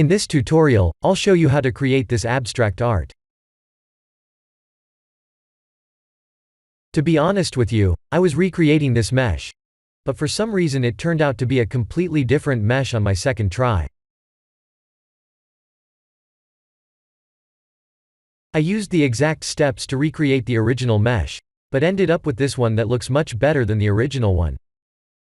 In this tutorial, I'll show you how to create this abstract art. To be honest with you, I was recreating this mesh, but for some reason it turned out to be a completely different mesh on my second try. I used the exact steps to recreate the original mesh, but ended up with this one that looks much better than the original one.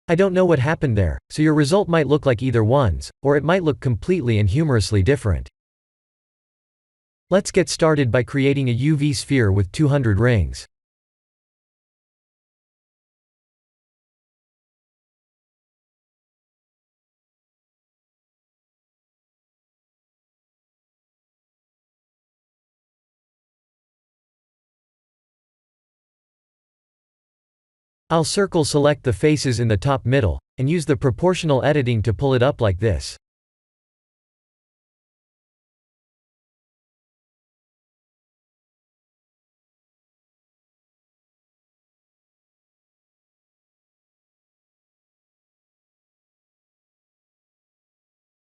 I don't know what happened there, so your result might look like either one's, or it might look completely and humorously different. Let's get started by creating a UV sphere with 200 rings. I'll select the faces in the top middle, and use the proportional editing to pull it up like this.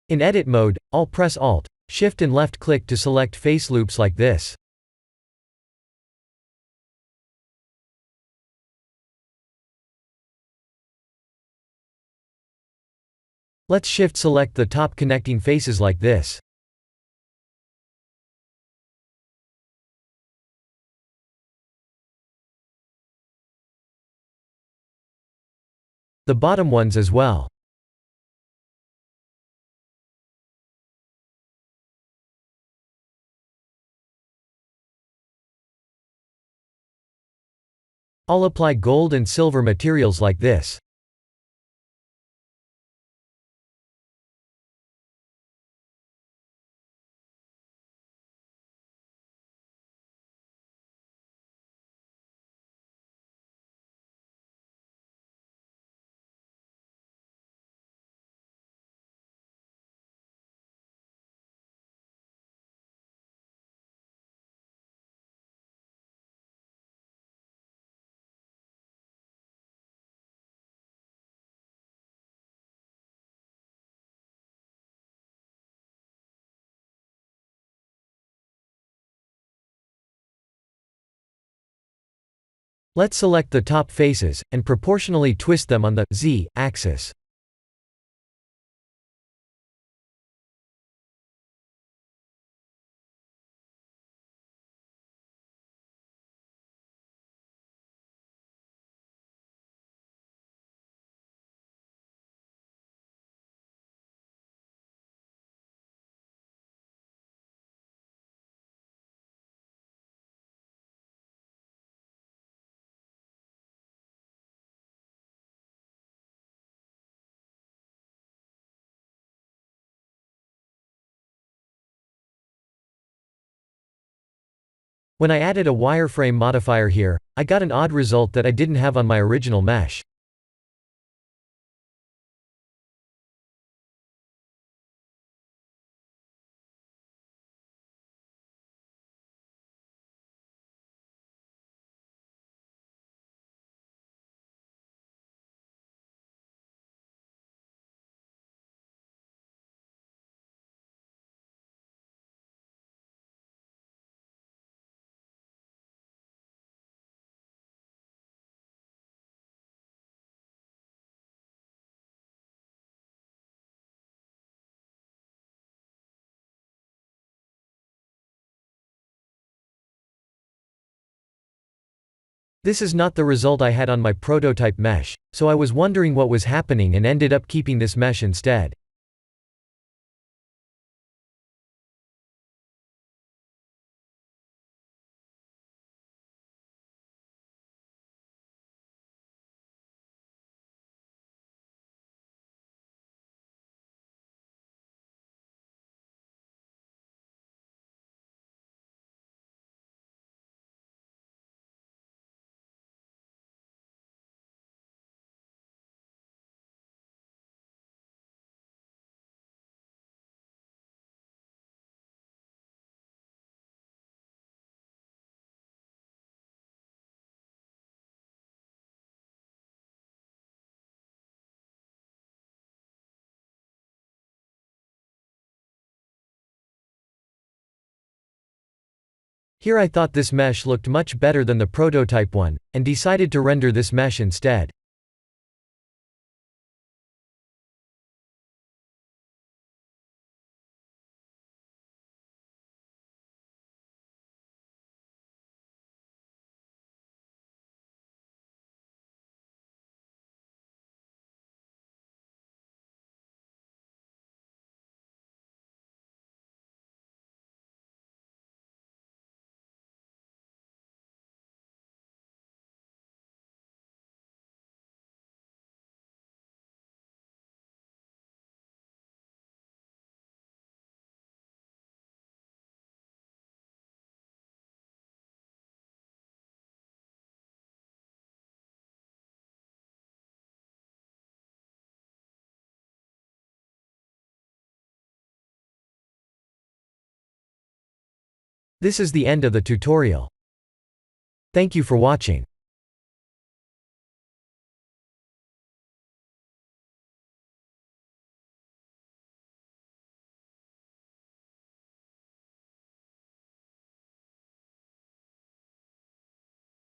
In edit mode, I'll press Alt, Shift and left click to select face loops like this. Let's shift select the top connecting faces like this. The bottom ones as well. I'll apply gold and silver materials like this. Let's select the top faces, and proportionally twist them on the Z-axis. When I added a wireframe modifier here, I got an odd result that I didn't have on my original mesh. This is not the result I had on my prototype mesh, so I was wondering what was happening and ended up keeping this mesh instead. Here I thought this mesh looked much better than the prototype one, and decided to render this mesh instead. This is the end of the tutorial. Thank you for watching.